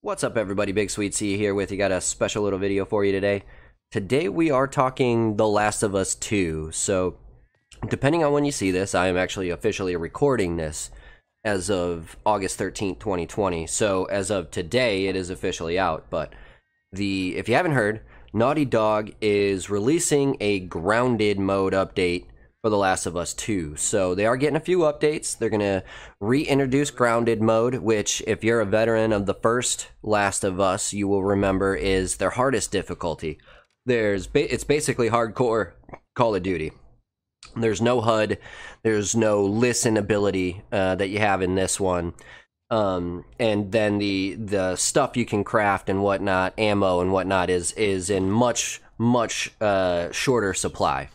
What's up everybody, BigSweetC here with you. Got a special little video for you today. Today we are talking The Last of Us 2. So, depending on when you see this, I am actually officially recording this as of August 13th, 2020. So, as of today, it is officially out. But, if you haven't heard, Naughty Dog is releasing a grounded mode update for The Last of Us 2. So they are getting a few updates. They're going to reintroduce grounded mode, which if you're a veteran of the first Last of Us, you will remember is their hardest difficulty. It's basically hardcore Call of Duty. There's no HUD, there's no listen ability that you have in this one. And then the stuff you can craft and whatnot, ammo and whatnot, is in much shorter supply.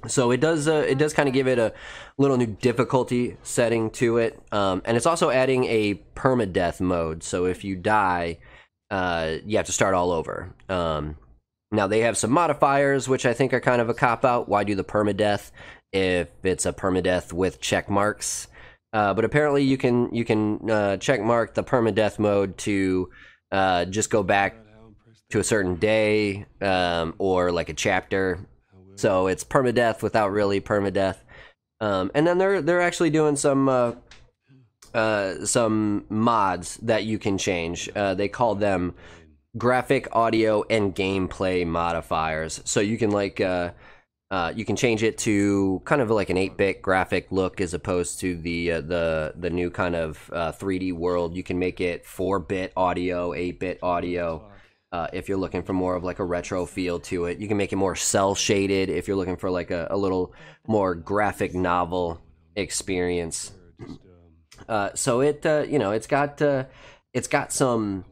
So it does kind of give it a little new difficulty setting to it, and it's also adding a permadeath mode. So if you die, you have to start all over. Now they have some modifiers, which I think are kind of a cop out. Why do the permadeath if it's a permadeath with check marks? But apparently you can check mark the permadeath mode to just go back to a certain day or like a chapter. So it's permadeath without really permadeath, and then they're actually doing some mods that you can change. They call them graphic, audio, and gameplay modifiers. So you can you can change it to kind of like an 8-bit graphic look as opposed to the new kind of 3D world. You can make it 4-bit audio, 8-bit audio. If you're looking for more of like a retro feel to it, you can make it more cell shaded. If you're looking for like a little more graphic novel experience, so it it's got some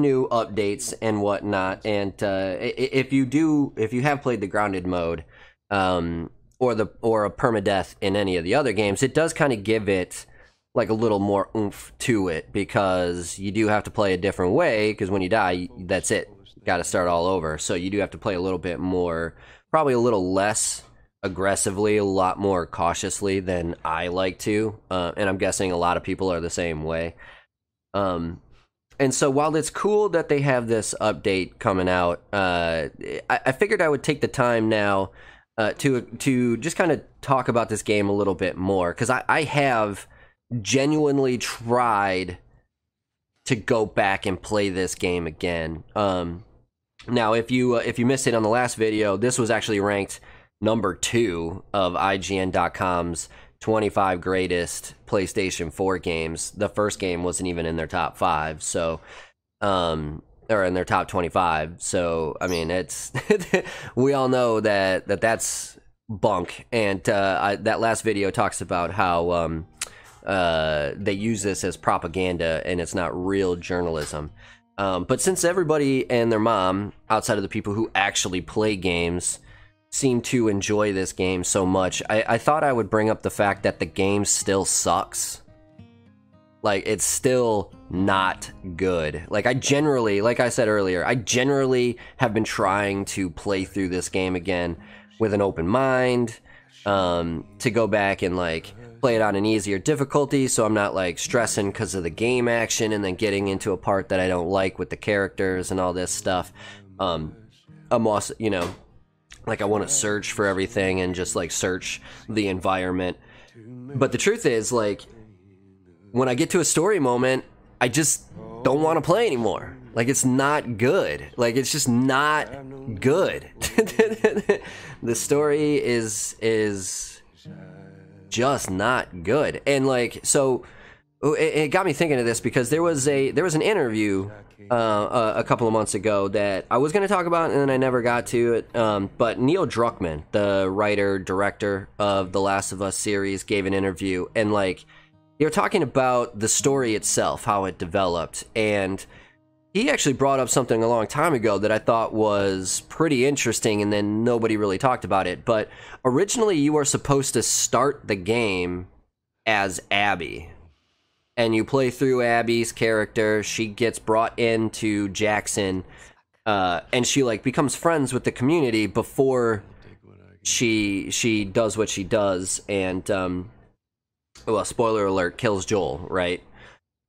new updates and whatnot. And if you have played the grounded mode, or a permadeath in any of the other games, it does kind of give it like a little more oomph to it, because you do have to play a different way, because when you die, that's it. Got to start all over. So you do have to play a little bit more, probably a little less aggressively, a lot more cautiously than I like to. And I'm guessing a lot of people are the same way. And so while it's cool that they have this update coming out, I figured I would take the time now to just kind of talk about this game a little bit more, because I have genuinely tried to go back and play this game again. Now, if you missed it on the last video, this was actually ranked number 2 of IGN.com's 25 greatest PlayStation 4 games. The first game wasn't even in their top 5, so or in their top 25. So I mean, it's we all know that's bunk. And that last video talks about how they use this as propaganda and it's not real journalism. But since everybody and their mom, outside of the people who actually play games, seem to enjoy this game so much, I thought I would bring up the fact that the game still sucks. Like, it's still not good. Like, like I said earlier, I generally have been trying to play through this game again with an open mind, to go back and like play it on an easier difficulty, so I'm not like stressing because of the game action and then getting into a part that I don't like with the characters and all this stuff. I'm also, like, I want to search for everything and just like search the environment. But the truth is, like, when I get to a story moment, I just don't want to play anymore. Like, it's not good. Like, it's just not good. The story is just not good. And like, so it got me thinking of this, because there was an interview a couple of months ago that I was going to talk about and then I never got to it. But Neil Druckmann, the writer director of the Last of Us series, gave an interview, and like, they were talking about the story itself, how it developed, and he actually brought up something a long time ago that I thought was pretty interesting, and then nobody really talked about it. But originally, you were supposed to start the game as Abby, and you play through Abby's character. She gets brought into Jackson, and she like becomes friends with the community before she does what she does, and well, spoiler alert, kills Joel, right?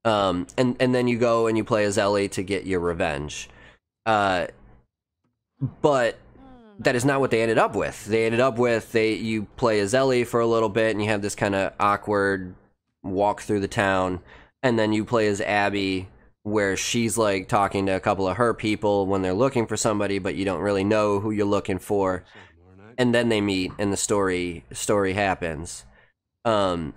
And then you go and you play as Ellie to get your revenge. But that is not what they ended up with. They ended up with you play as Ellie for a little bit, and you have this kind of awkward walk through the town, and then you play as Abby, where she's like talking to a couple of her people when they're looking for somebody, but you don't really know who you're looking for, and then they meet, and the story happens. But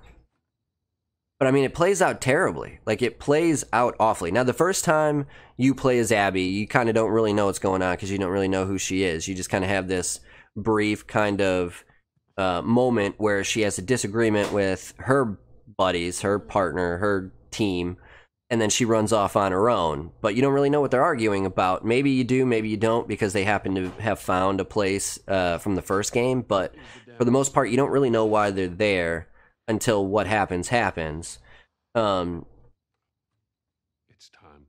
I mean, it plays out terribly. Like, it plays out awfully. Now, the first time you play as Abby, you kind of don't really know what's going on because you don't really know who she is. You just kind of have this brief kind of moment where she has a disagreement with her buddies, her partner, her team, and then she runs off on her own. But you don't really know what they're arguing about. Maybe you do, maybe you don't, because they happen to have found a place from the first game. But for the most part, you don't really know why they're there until what happens. But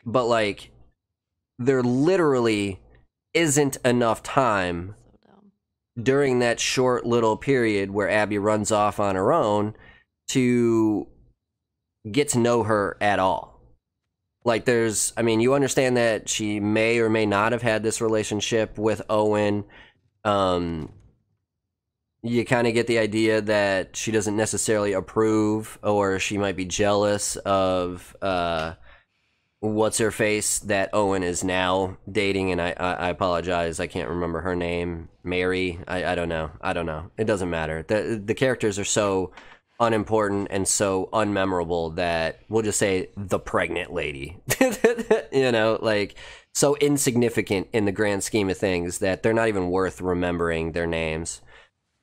like, there literally isn't enough time during that short little period where Abby runs off on her own to get to know her at all. Like, you understand that she may or may not have had this relationship with Owen. You kind of get the idea that she doesn't necessarily approve, or she might be jealous of what's-her-face that Owen is now dating, and I apologize, I can't remember her name. Mary? I don't know. It doesn't matter. The characters are so unimportant and so unmemorable that we'll just say the pregnant lady. You know, like, so insignificant in the grand scheme of things that they're not even worth remembering their names.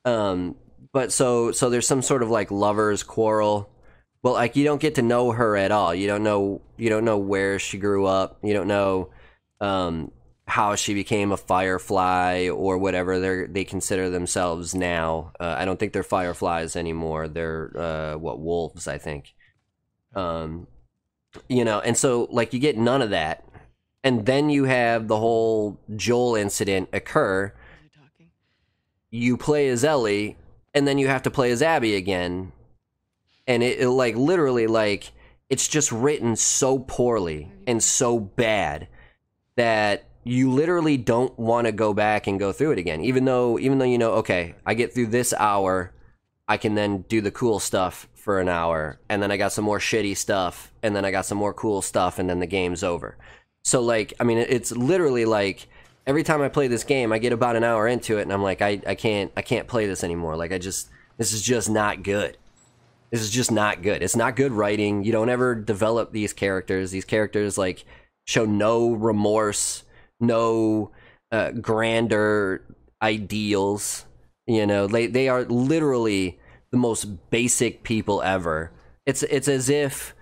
But so there's some sort of like lovers quarrel. Well, like, you don't get to know her at all. You don't know where she grew up. You don't know how she became a firefly or whatever they consider themselves now. I don't think they're fireflies anymore. They're wolves, I think. And so like, you get none of that, and then you have the whole Joel incident occur. You play as Ellie, and then you have to play as Abby again. And it like, literally, like, it's just written so poorly and so bad that you literally don't want to go back and go through it again. Even though you know, okay, I get through this hour, I can then do the cool stuff for an hour, and then I got some more shitty stuff, and then I got some more cool stuff, and then the game's over. So, like, I mean, it's literally like, every time I play this game, I get about an hour into it, and I'm like, I can't play this anymore. Like, this is just not good. This is just not good. It's not good writing. You don't ever develop these characters. These characters, like, show no remorse, no grander ideals. You know, they are literally the most basic people ever. It's as if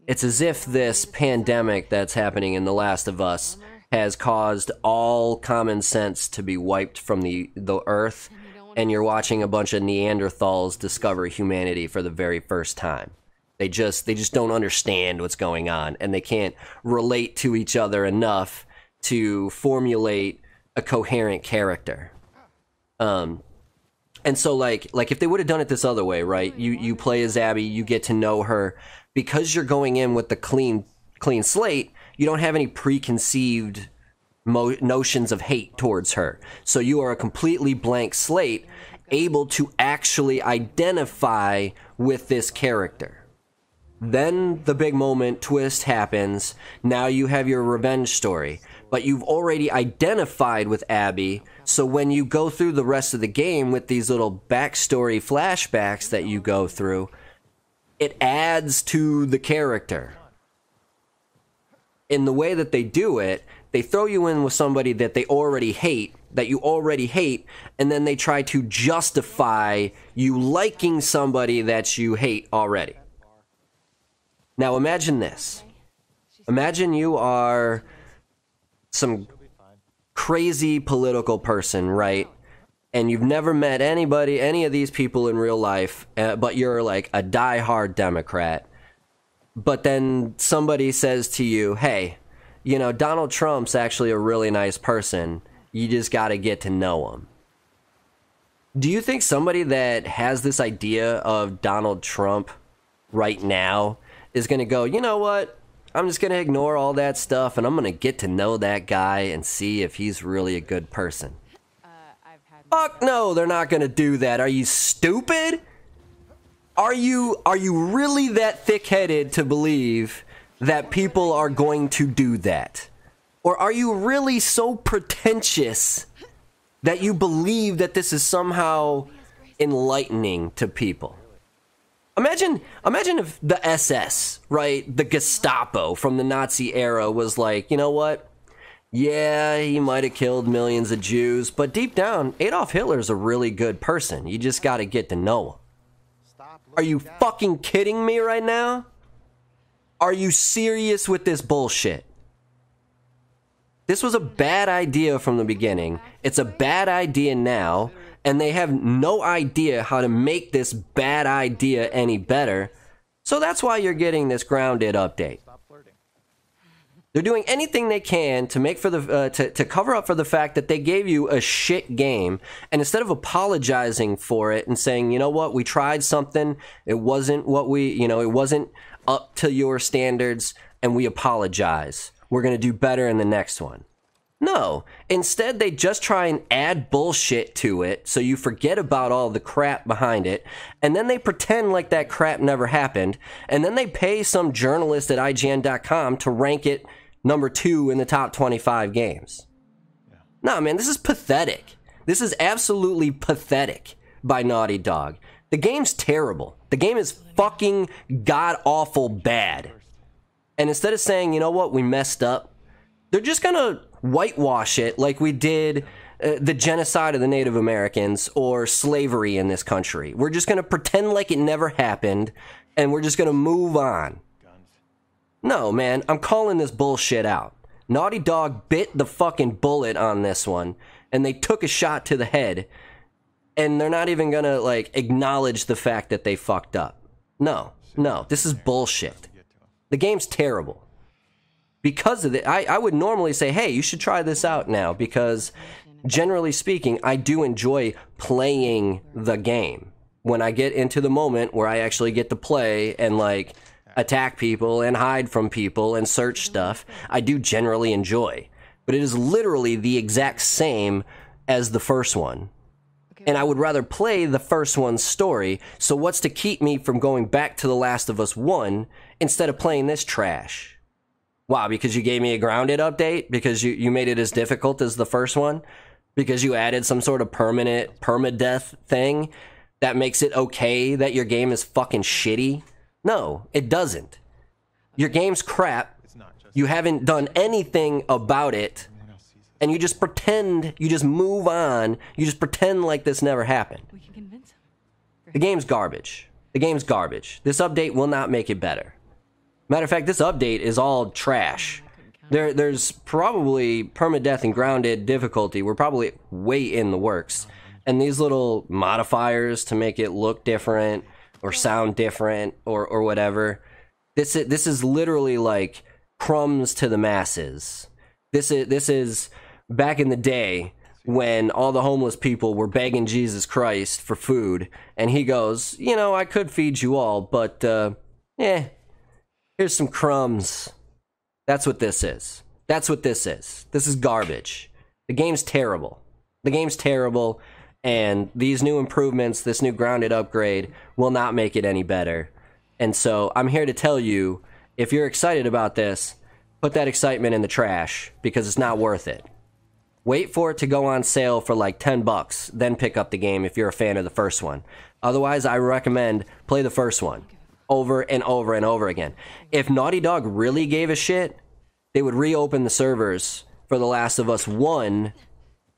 this pandemic that's happening in The Last of Us has caused all common sense to be wiped from the earth, and you're watching a bunch of Neanderthals discover humanity for the very first time. They just don't understand what's going on, and they can't relate to each other enough to formulate a coherent character. And so like if they would have done it this other way, right? You play as Abby, you get to know her, because you're going in with the clean slate. You don't have any preconceived notions of hate towards her. So you are a completely blank slate, able to actually identify with this character. Then the big moment twist happens. Now you have your revenge story, but you've already identified with Abby. So when you go through the rest of the game with these little backstory flashbacks that you go through, it adds to the character. In the way that they do it, they throw you in with somebody that you already hate, and then they try to justify you liking somebody that you hate already. Now imagine this. Imagine you are some crazy political person, right? And you've never met any of these people in real life, but you're like a diehard Democrat. But then somebody says to you, hey, you know, Donald Trump's actually a really nice person. You just got to get to know him. Do you think somebody that has this idea of Donald Trump right now is going to go, you know what? I'm just going to ignore all that stuff and I'm going to get to know that guy and see if he's really a good person? Fuck no, they're not going to do that. Are you stupid? Are you really that thick-headed to believe that people are going to do that? Or are you really so pretentious that you believe that this is somehow enlightening to people? Imagine if the SS, right, the Gestapo from the Nazi era was like, you know what? Yeah, he might have killed millions of Jews, but deep down, Adolf Hitler's a really good person. You just got to get to know him. Are you fucking kidding me right now? Are you serious with this bullshit? This was a bad idea from the beginning. It's a bad idea now. And they have no idea how to make this bad idea any better. So that's why you're getting this grounded update. They're doing anything they can to make for the to cover up for the fact that they gave you a shit game, and instead of apologizing for it and saying, you know what, we tried something, it wasn't what it wasn't up to your standards, and we apologize. We're gonna do better in the next one. No, instead they just try and add bullshit to it so you forget about all the crap behind it, and then they pretend like that crap never happened, and then they pay some journalist at IGN.com to rank it number 2 in the top 25 games. Nah, man, this is pathetic. This is absolutely pathetic by Naughty Dog. The game's terrible. The game is fucking god-awful bad. And instead of saying, you know what, we messed up, they're just gonna whitewash it like we did the genocide of the Native Americans or slavery in this country. We're just gonna pretend like it never happened, and we're just gonna move on. No, man, I'm calling this bullshit out. Naughty Dog bit the fucking bullet on this one, and they took a shot to the head, and they're not even gonna, like, acknowledge the fact that they fucked up. No, this is bullshit. The game's terrible. Because of it, I would normally say, hey, you should try this out now, because generally speaking, I do enjoy playing the game. When I get into the moment where I actually get to play and, like, attack people and hide from people and search stuff, I do generally enjoy. But it is literally the exact same as the first one. And I would rather play the first one's story, so what's to keep me from going back to The Last of Us 1 instead of playing this trash? Wow, because you gave me a grounded update? Because you made it as difficult as the first one? Because you added some sort of permadeath thing that makes it okay that your game is fucking shitty? No, it doesn't. Your game's crap. You haven't done anything about it. And you just pretend, you just move on, you just pretend like this never happened. The game's garbage. The game's garbage. This update will not make it better. Matter of fact, this update is all trash. There's probably permadeath and grounded difficulty. We're probably way in the works. And these little modifiers to make it look different or sound different or whatever. This is literally like crumbs to the masses. This is back in the day when all the homeless people were begging Jesus Christ for food, and he goes, you know, I could feed you all, but here's some crumbs. That's what this is. That's what this is. This is garbage. The game's terrible. The game's terrible, and these new improvements, this new grounded upgrade, will not make it any better. And so I'm here to tell you, if you're excited about this, put that excitement in the trash, because it's not worth it. Wait for it to go on sale for like $10, then pick up the game if you're a fan of the first one. Otherwise, I recommend play the first one over and over and over again. If Naughty Dog really gave a shit, they would reopen the servers for The Last of Us 1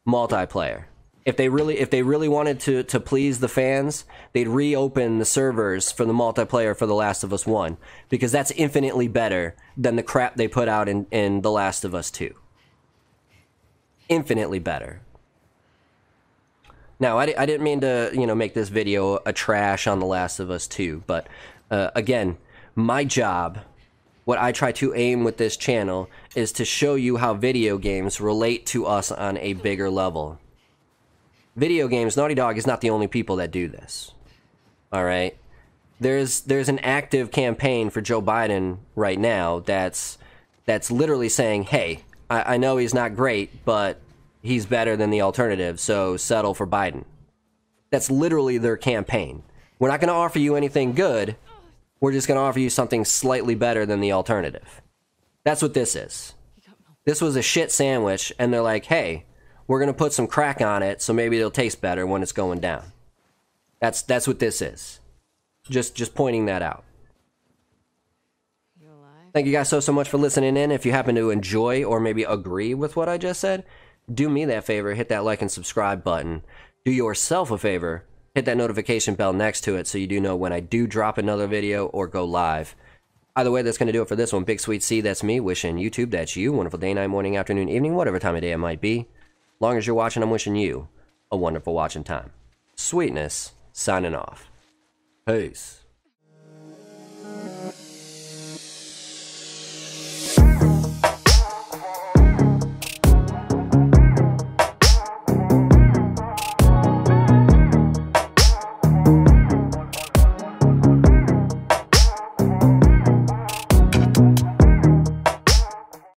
multiplayer. If they really wanted to please the fans, they'd reopen the servers for the multiplayer for The Last of Us 1, because that's infinitely better than the crap they put out in The Last of Us 2. Infinitely better. Now, I didn't mean to, make this video a trash on The Last of Us 2, but again, my job, what I try to aim with this channel, is to show you how video games relate to us on a bigger level. video games, Naughty Dog is not the only people that do this. All right? There's an active campaign for Joe Biden right now that's literally saying, hey, I know he's not great, but he's better than the alternative, so settle for Biden. That's literally their campaign. We're not going to offer you anything good. We're just going to offer you something slightly better than the alternative. That's what this is. This was a shit sandwich, and they're like, hey, we're going to put some crack on it, so maybe it'll taste better when it's going down. That's what this is. Just pointing that out. Thank you guys so much for listening in. If you happen to enjoy or maybe agree with what I just said, do me that favor, hit that like and subscribe button. Do yourself a favor, hit that notification bell next to it so you do know when I do drop another video or go live. Either way, that's going to do it for this one. BigSweetC, that's me, wishing YouTube, that's you, wonderful day, night, morning, afternoon, evening, whatever time of day it might be. Long as you're watching, I'm wishing you a wonderful watching time. Sweetness, signing off. Peace.